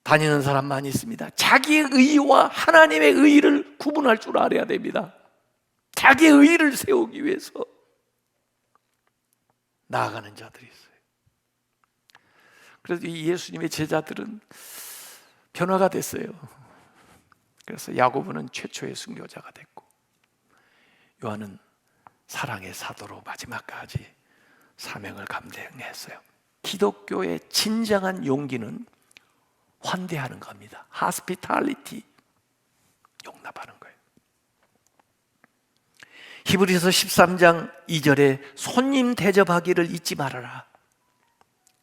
C: 다니는 사람 많이 있습니다. 자기의 의와 하나님의 의를 구분할 줄 알아야 됩니다. 자기의 의를 세우기 위해서 나아가는 자들이 있어요. 그래서 이 예수님의 제자들은 변화가 됐어요. 그래서 야고보는 최초의 순교자가 됐고, 요한은 사랑의 사도로 마지막까지 사명을 감당했어요. 기독교의 진정한 용기는 환대하는 겁니다. hospitality, 용납하는 거예요. 히브리서 13장 2절에 손님 대접하기를 잊지 말아라.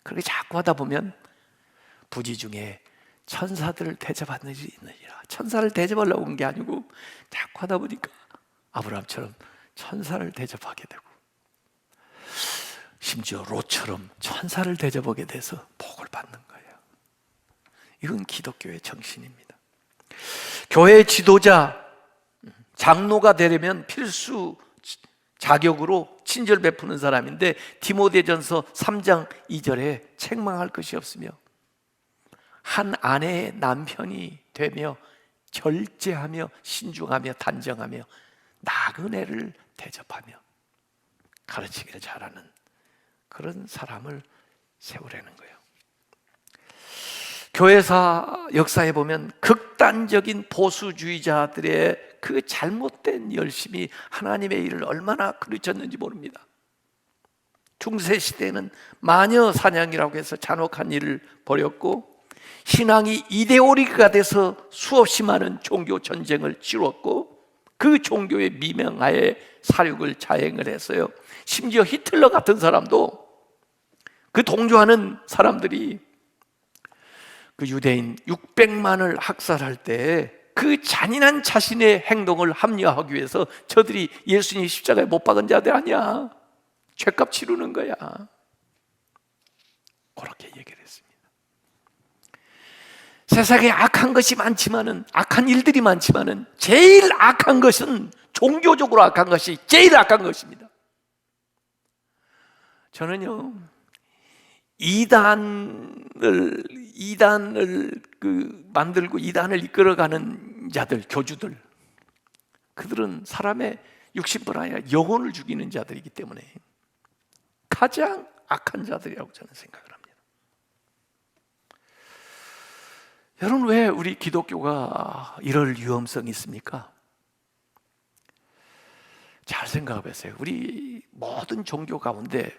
C: 그렇게 자꾸 하다 보면 부지 중에 천사들을 대접하는 일이 있느니라. 천사를 대접하려고 온 게 아니고 자꾸 하다 보니까 아브라함처럼 천사를 대접하게 되고, 심지어 롯처럼 천사를 대접하게 돼서 복을 받는 거예요. 이건 기독교의 정신입니다. 교회 지도자, 장로가 되려면 필수 자격으로 친절 베푸는 사람인데, 디모데전서 3장 2절에 책망할 것이 없으며 한 아내의 남편이 되며 절제하며 신중하며 단정하며 나그네를 대접하며 가르치기를 잘하는 그런 사람을 세우라는 거예요. 교회사 역사에 보면 극단적인 보수주의자들의 그 잘못된 열심이 하나님의 일을 얼마나 그르쳤는지 모릅니다. 중세 시대에는 마녀 사냥이라고 해서 잔혹한 일을 벌였고, 신앙이 이데올리기가 돼서 수없이 많은 종교 전쟁을 치렀고, 그 종교의 미명하에 사륙을 자행을 했어요. 심지어 히틀러 같은 사람도, 그 동조하는 사람들이 그 유대인 600만을 학살할 때 그 잔인한 자신의 행동을 합리화하기 위해서 저들이 예수님 십자가에 못 박은 자들 아니야, 죄값 치르는 거야, 그렇게 얘기를 했습니다. 세상에 악한 것이 많지만은, 악한 일들이 많지만은 제일 악한 것은, 종교적으로 악한 것이 제일 악한 것입니다. 저는요, 이단을 만들고 이단을 이끌어가는 자들, 교주들, 그들은 사람의 육신뿐 아니라 영혼을 죽이는 자들이기 때문에 가장 악한 자들이라고 저는 생각을 합니다. 여러분, 왜 우리 기독교가 이럴 위험성이 있습니까? 잘 생각해 보세요. 우리 모든 종교 가운데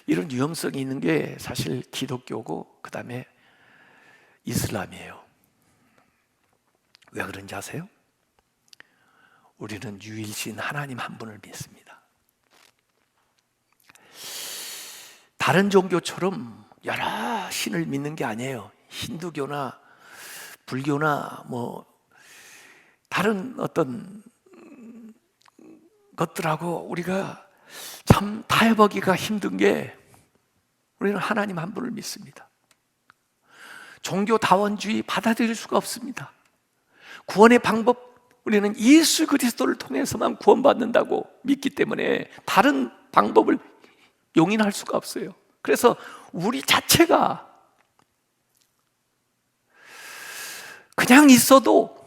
C: 이런 위험성이 있는 게 사실 기독교고 그 다음에 이슬람이에요. 왜 그런지 아세요? 우리는 유일신 하나님 한 분을 믿습니다. 다른 종교처럼 여러 신을 믿는 게 아니에요. 힌두교나 불교나 뭐 다른 어떤 것들하고 우리가 참 타협하기가 힘든 게, 우리는 하나님 한 분을 믿습니다. 종교 다원주의 받아들일 수가 없습니다. 구원의 방법, 우리는 예수 그리스도를 통해서만 구원받는다고 믿기 때문에 다른 방법을 용인할 수가 없어요. 그래서 우리 자체가 그냥 있어도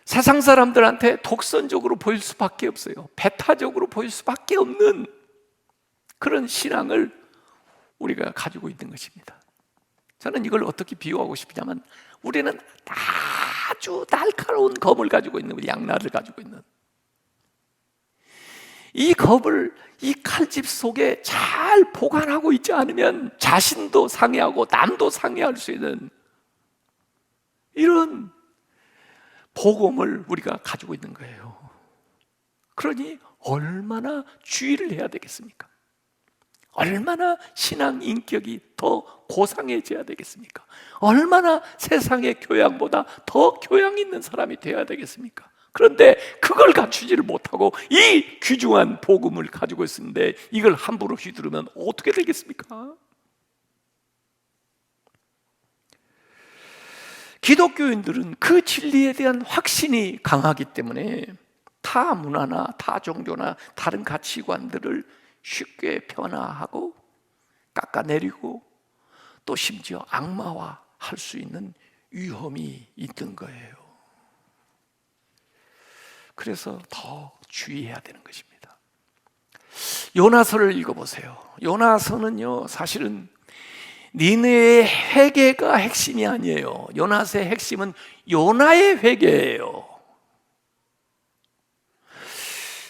C: 세상 사람들한테 독선적으로 보일 수밖에 없어요. 배타적으로 보일 수밖에 없는 그런 신앙을 우리가 가지고 있는 것입니다. 저는 이걸 어떻게 비유하고 싶냐면, 우리는 아주 날카로운 검을 가지고 있는, 우리 양날을 가지고 있는, 이 검을 이 칼집 속에 잘 보관하고 있지 않으면 자신도 상해하고 남도 상해할 수 있는 이런 복음을 우리가 가지고 있는 거예요. 그러니 얼마나 주의를 해야 되겠습니까? 얼마나 신앙 인격이 더 고상해져야 되겠습니까? 얼마나 세상의 교양보다 더 교양 있는 사람이 되어야 되겠습니까? 그런데 그걸 갖추지를 못하고 이 귀중한 복음을 가지고 있는데 이걸 함부로 휘두르면 어떻게 되겠습니까? 기독교인들은 그 진리에 대한 확신이 강하기 때문에 타 문화나 타 종교나 다른 가치관들을 쉽게 변화하고 깎아내리고 또 심지어 악마화할 수 있는 위험이 있는 거예요. 그래서 더 주의해야 되는 것입니다. 요나서를 읽어보세요. 요나서는요, 사실은 니느웨의 회개가 핵심이 아니에요. 요나서의 핵심은 요나의 회개예요.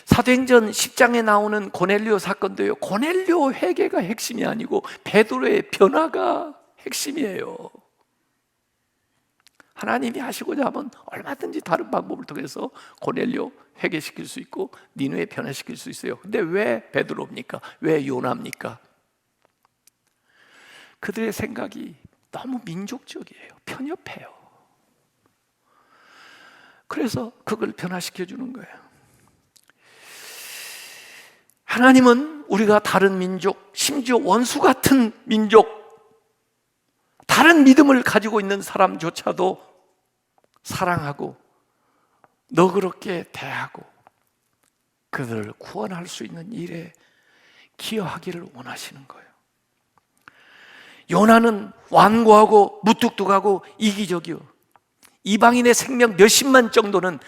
C: 사도행전 10장에 나오는 고넬료 사건도요, 고넬료 회개가 핵심이 아니고 베드로의 변화가 핵심이에요. 하나님이 하시고자 하면 얼마든지 다른 방법을 통해서 고넬료 회개시킬 수 있고 니느웨 변화시킬 수 있어요. 근데 왜 베드로입니까? 왜 요나입니까? 그들의 생각이 너무 민족적이에요. 편협해요. 그래서 그걸 변화시켜 주는 거예요. 하나님은 우리가 다른 민족, 심지어 원수 같은 민족, 다른 믿음을 가지고 있는 사람조차도 사랑하고 너그럽게 대하고 그들을 구원할 수 있는 일에 기여하기를 원하시는 거예요. 요나는 완고하고 무뚝뚝하고 이기적이요, 이방인의 생명 몇십만 정도는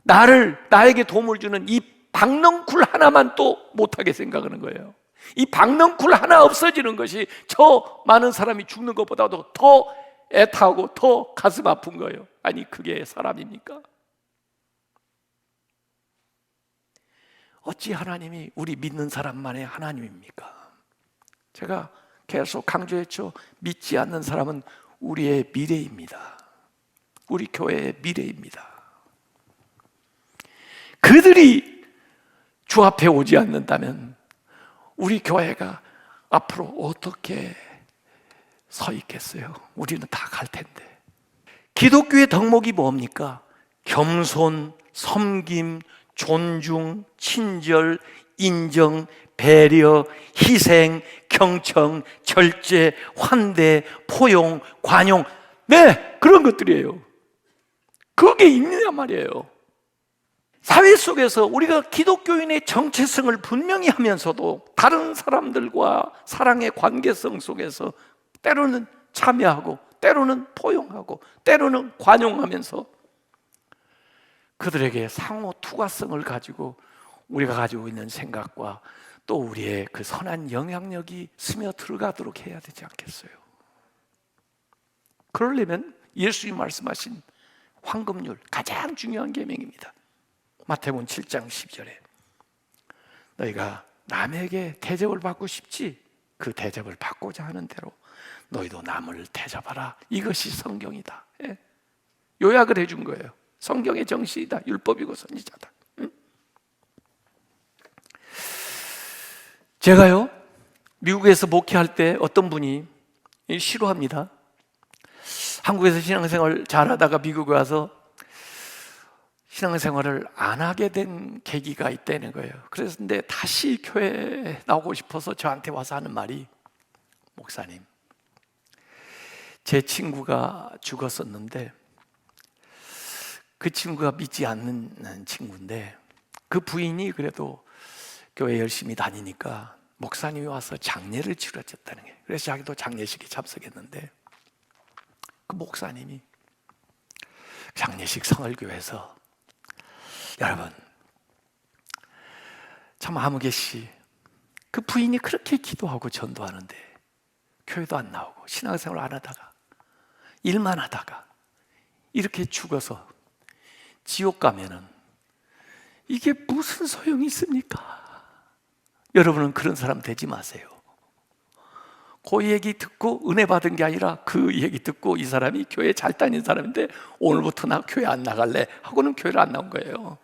C: 나에게 도움을 주는 이 박넝쿨 하나만 또 못하게 생각하는 거예요. 이 박넝쿨 하나 없어지는 것이 저 많은 사람이 죽는 것보다도 더 애타고 더 가슴 아픈 거예요. 아니 그게 사람입니까? 어찌 하나님이 우리 믿는 사람만의 하나님입니까? 제가 계속 강조했죠. 믿지 않는 사람은 우리의 미래입니다. 우리 교회의 미래입니다. 그들이 주 앞에 오지 않는다면 우리 교회가 앞으로 어떻게 서 있겠어요? 우리는 다 갈 텐데. 기독교의 덕목이 뭡니까? 겸손, 섬김, 존중, 친절, 인정, 배려, 희생, 경청, 절제, 환대, 포용, 관용. 네, 그런 것들이에요. 그게 있느냐 말이에요. 사회 속에서 우리가 기독교인의 정체성을 분명히 하면서도 다른 사람들과 사랑의 관계성 속에서 때로는 참여하고 때로는 포용하고 때로는 관용하면서 그들에게 상호 투과성을 가지고 우리가 가지고 있는 생각과 또 우리의 그 선한 영향력이 스며들어가도록 해야 되지 않겠어요? 그러려면 예수님 말씀하신 황금률, 가장 중요한 계명입니다. 마태복음 7장 10절에 너희가 남에게 대접을 받고 싶지 그 대접을 받고자 하는 대로 너희도 남을 대접하라. 이것이 성경이다. 예. 요약을 해준 거예요. 성경의 정신이다. 율법이고 선지자다. 응? 제가요 미국에서 목회할 때 어떤 분이 싫어합니다. 한국에서 신앙생활 잘하다가 미국에 와서 신앙생활을 안 하게 된 계기가 있다는 거예요. 그래서 근데 다시 교회에 나오고 싶어서 저한테 와서 하는 말이, 목사님, 제 친구가 죽었었는데 그 친구가 믿지 않는 친구인데 그 부인이 그래도 교회 열심히 다니니까 목사님이 와서 장례를 치러줬다는 거예요. 그래서 자기도 장례식에 참석했는데 그 목사님이 장례식 성을교에서, 여러분 참 아무개씨 그 부인이 그렇게 기도하고 전도하는데 교회도 안 나오고 신앙생활 안 하다가 일만 하다가 이렇게 죽어서 지옥 가면은 이게 무슨 소용이 있습니까? 여러분은 그런 사람 되지 마세요. 그 얘기 듣고 은혜 받은 게 아니라 그 얘기 듣고 이 사람이 교회 잘 다니는 사람인데 오늘부터 나 교회 안 나갈래 하고는 교회를 안 나온 거예요.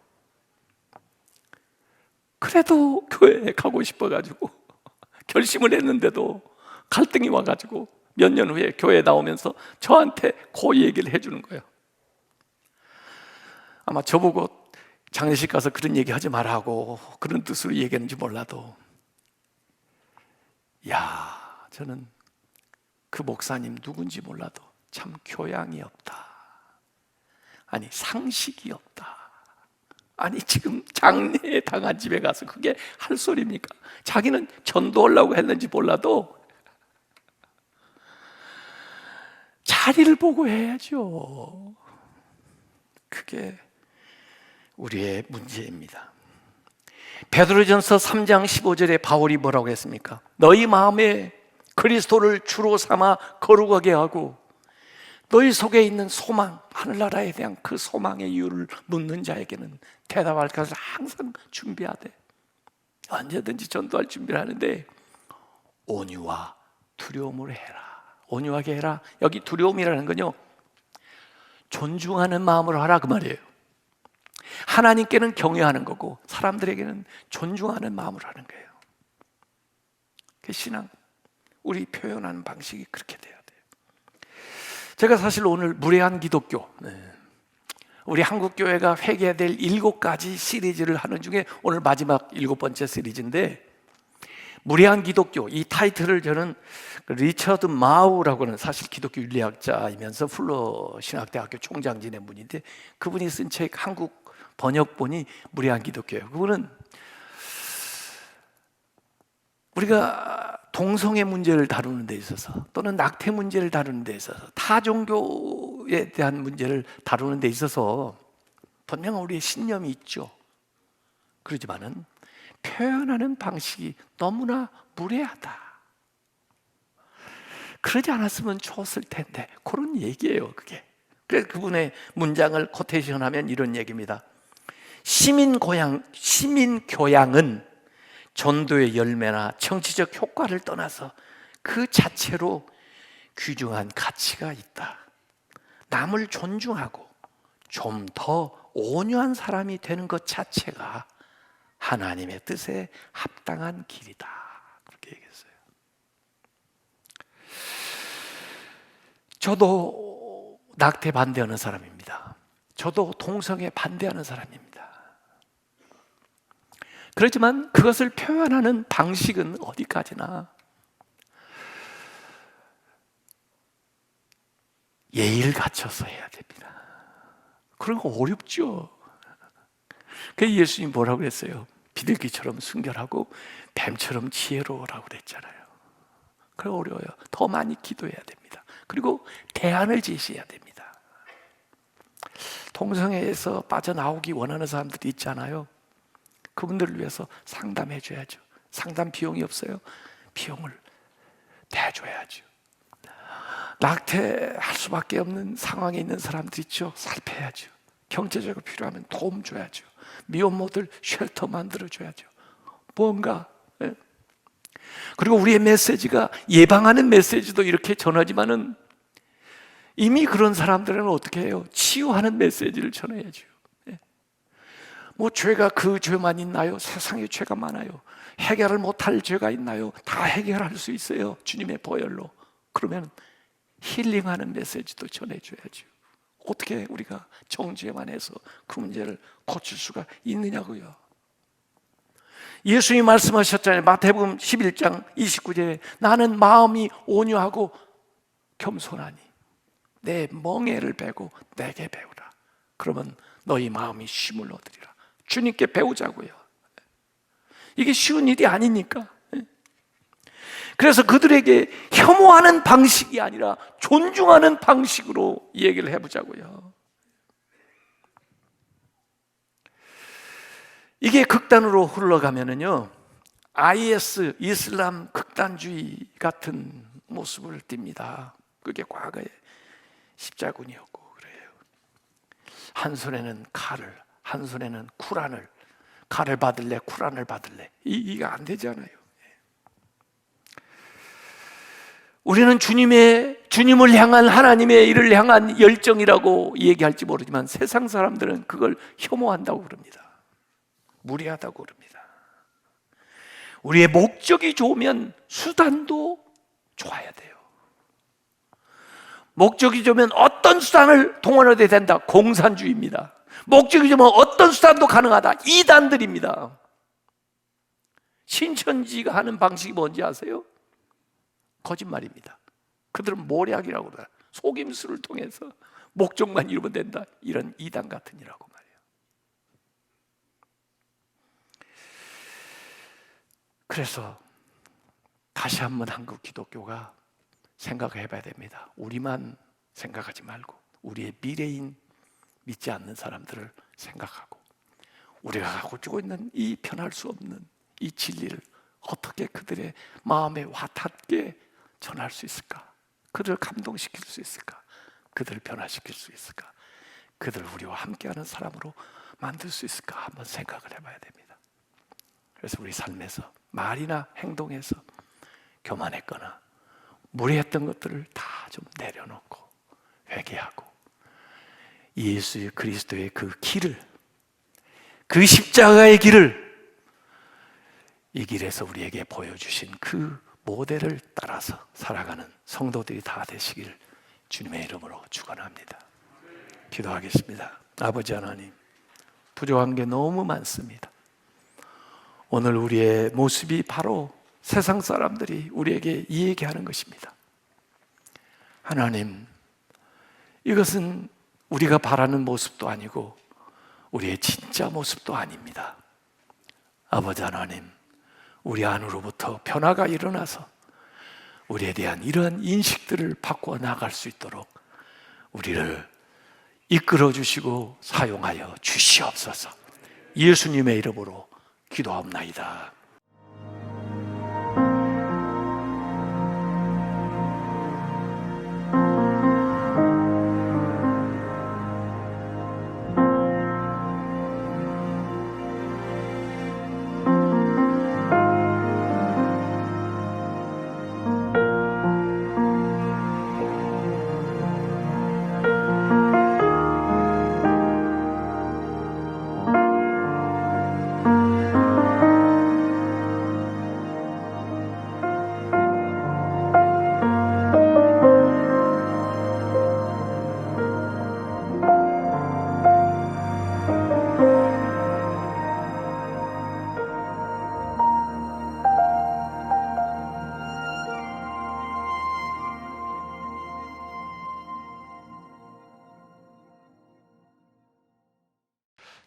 C: 그래도 교회에 가고 싶어가지고 결심을 했는데도 갈등이 와가지고 몇 년 후에 교회에 나오면서 저한테 그 얘기를 해주는 거예요. 아마 저보고 장례식 가서 그런 얘기 하지 말라고 그런 뜻으로 얘기했는지 몰라도, 야, 저는 그 목사님 누군지 몰라도 참 교양이 없다. 아니 상식이 없다. 아니 지금 장례에 당한 집에 가서 그게 할 소리입니까? 자기는 전도하려고 했는지 몰라도 자리를 보고 해야죠. 그게 우리의 문제입니다. 베드로전서 3장 15절에 바울이 뭐라고 했습니까? 너희 마음에 그리스도를 주로 삼아 거룩하게 하고 너희 속에 있는 소망, 하늘나라에 대한 그 소망의 이유를 묻는 자에게는 대답할 것을 항상 준비하되, 언제든지 전도할 준비를 하는데 온유와 두려움을 해라. 온유하게 해라. 여기 두려움이라는 건요, 존중하는 마음으로 하라 그 말이에요. 하나님께는 경외하는 거고 사람들에게는 존중하는 마음으로 하는 거예요. 그 신앙, 우리 표현하는 방식이 그렇게 돼야 돼요. 제가 사실 오늘 무례한 기독교, 우리 한국교회가 회개해야 될 7가지 시리즈를 하는 중에 오늘 마지막 7번째 시리즈인데, 무례한 기독교, 이 타이틀을 저는 리처드 마우라고는 사실 기독교 윤리학자이면서 풀러 신학대학교 총장 지낸 분인데 그분이 쓴 책 한국 번역본이 무례한 기독교예요. 그분은 우리가 동성애 문제를 다루는 데 있어서 또는 낙태 문제를 다루는 데 있어서 타종교에 대한 문제를 다루는 데 있어서 분명 우리의 신념이 있죠. 그러지만은 표현하는 방식이 너무나 무례하다. 그러지 않았으면 좋았을 텐데, 그런 얘기예요 그게. 그래서 그분의 문장을 코테이션하면 이런 얘기입니다. 시민교양은 전도의 열매나 정치적 효과를 떠나서 그 자체로 귀중한 가치가 있다. 남을 존중하고 좀 더 온유한 사람이 되는 것 자체가 하나님의 뜻에 합당한 길이다. 그렇게 얘기했어요. 저도 낙태 반대하는 사람입니다. 저도 동성애 반대하는 사람입니다. 그렇지만 그것을 표현하는 방식은 어디까지나 예의를 갖춰서 해야 됩니다. 그런 거 어렵죠. 그래서 예수님 뭐라고 그랬어요? 비둘기처럼 순결하고 뱀처럼 지혜로우라고 그랬잖아요. 그래 어려워요. 더 많이 기도해야 됩니다. 그리고 대안을 제시해야 됩니다. 동성애에서 빠져나오기 원하는 사람들이 있잖아요. 그분들을 위해서 상담해 줘야죠. 상담 비용이 없어요. 비용을 대줘야죠. 낙태할 수밖에 없는 상황에 있는 사람들 있죠. 살펴야죠. 경제적으로 필요하면 도움 줘야죠. 미혼모들 쉘터 만들어 줘야죠. 뭔가. 그리고 우리의 메시지가 예방하는 메시지도 이렇게 전하지만은 이미 그런 사람들은 어떻게 해요? 치유하는 메시지를 전해야죠. 뭐 죄가 그 죄만 있나요? 세상에 죄가 많아요. 해결을 못할 죄가 있나요? 다 해결할 수 있어요. 주님의 보혈로. 그러면 힐링하는 메시지도 전해줘야죠. 어떻게 우리가 정죄만 해서 그 문제를 고칠 수가 있느냐고요. 예수님이 말씀하셨잖아요. 마태복음 11장 29절에 나는 마음이 온유하고 겸손하니 내 멍에를 베고 내게 배우라. 그러면 너희 마음이 쉼을 얻으리라. 주님께 배우자고요. 이게 쉬운 일이 아니니까. 그래서 그들에게 혐오하는 방식이 아니라 존중하는 방식으로 얘기를 해보자고요. 이게 극단으로 흘러가면은요, IS, 이슬람 극단주의 같은 모습을 띱니다. 그게 과거에 십자군이었고 그래요. 한 손에는 칼을, 한 손에는 쿠란을, 칼을 받을래, 쿠란을 받을래. 이게 안 되잖아요. 우리는 주님을 향한 하나님의 일을 향한 열정이라고 얘기할지 모르지만 세상 사람들은 그걸 혐오한다고 그럽니다. 무리하다고 그럽니다. 우리의 목적이 좋으면 수단도 좋아야 돼요. 목적이 좋으면 어떤 수단을 동원해도 된다. 공산주의입니다. 목적이 좋으면 어떤 수단도 가능하다. 이단들입니다. 신천지가 하는 방식이 뭔지 아세요? 거짓말입니다. 그들은 모략이라고 그래요. 속임수를 통해서 목적만 이루면 된다. 이런 이단 같은 이라고 말이에요. 그래서 다시 한번 한국 기독교가 생각을 해봐야 됩니다. 우리만 생각하지 말고 우리의 미래인 믿지 않는 사람들을 생각하고 우리가 가지고 있는 이 변할 수 없는 이 진리를 어떻게 그들의 마음에 와닿게 전할 수 있을까? 그들을 감동시킬 수 있을까? 그들을 변화시킬 수 있을까? 그들을 우리와 함께하는 사람으로 만들 수 있을까? 한번 생각을 해봐야 됩니다. 그래서 우리 삶에서 말이나 행동에서 교만했거나 무례했던 것들을 다 좀 내려놓고 회개하고 예수 그리스도의 그 길을, 그 십자가의 길을, 이 길에서 우리에게 보여주신 그 모델을 따라서 살아가는 성도들이 다 되시길 주님의 이름으로 축원합니다. 기도하겠습니다. 아버지 하나님, 부족한 게 너무 많습니다. 오늘 우리의 모습이 바로 세상 사람들이 우리에게 이 얘기하는 것입니다. 하나님, 이것은 우리가 바라는 모습도 아니고 우리의 진짜 모습도 아닙니다. 아버지 하나님, 우리 안으로부터 변화가 일어나서 우리에 대한 이러한 인식들을 바꿔 나갈 수 있도록 우리를 이끌어 주시고 사용하여 주시옵소서. 예수님의 이름으로 기도하옵나이다.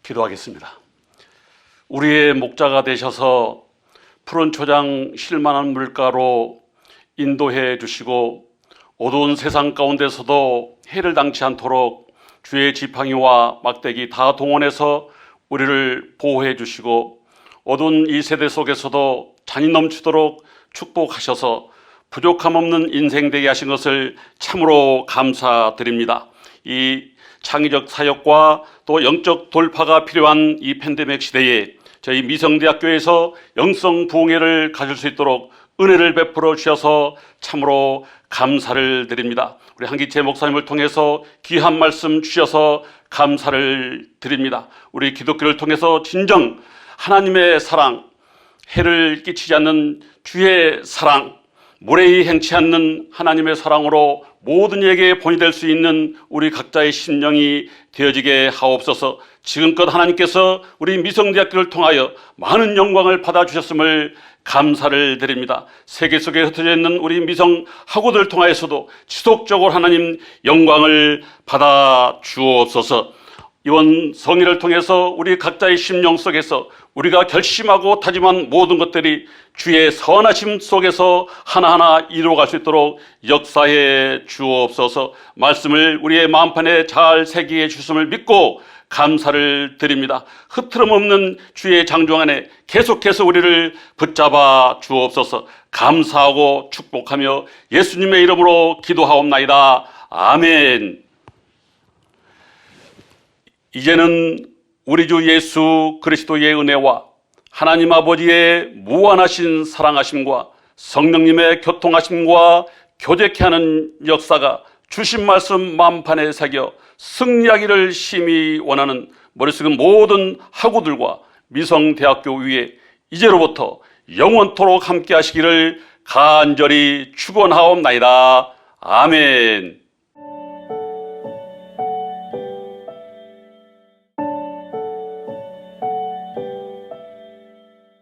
D: 기도하겠습니다. 우리의 목자가 되셔서 푸른 초장 쉴만한 물가로 인도해 주시고 어두운 세상 가운데서도 해를 당치 않도록 주의 지팡이와 막대기 다 동원해서 우리를 보호해 주시고 어두운 이 세대 속에서도 잔이 넘치도록 축복하셔서 부족함 없는 인생 되게 하신 것을 참으로 감사드립니다. 이 창의적 사역과 또 영적 돌파가 필요한 이 팬데믹 시대에 저희 미성대학교에서 영성 부흥회를 가질 수 있도록 은혜를 베풀어 주셔서 참으로 감사를 드립니다. 우리 한기채 목사님을 통해서 귀한 말씀 주셔서 감사를 드립니다. 우리 기독교를 통해서 진정 하나님의 사랑, 해를 끼치지 않는 주의 사랑, 무례히 행치 않는 하나님의 사랑으로 모든 이에게 본이 될 수 있는 우리 각자의 심령이 되어지게 하옵소서. 지금껏 하나님께서 우리 미성대학교를 통하여 많은 영광을 받아주셨음을 감사를 드립니다. 세계 속에 흩어져 있는 우리 미성 학우들을 통하여서도 지속적으로 하나님 영광을 받아 주옵소서. 이번 성의를 통해서 우리 각자의 심령 속에서 우리가 결심하고 다짐한 모든 것들이 주의 선하심 속에서 하나하나 이루어갈 수 있도록 역사해 주옵소서. 말씀을 우리의 마음판에 잘 새기해 주심을 믿고 감사를 드립니다. 흐트럼 없는 주의 장중 안에 계속해서 우리를 붙잡아 주옵소서. 감사하고 축복하며 예수님의 이름으로 기도하옵나이다. 아멘. 이제는 우리 주 예수 그리스도의 은혜와 하나님 아버지의 무한하신 사랑하심과 성령님의 교통하심과 교제케 하는 역사가 주신 말씀 마음판에 새겨 승리하기를 심히 원하는 머릿속의 모든 학우들과 미성대학교 위에 이제로부터 영원토록 함께 하시기를 간절히 축원하옵나이다. 아멘.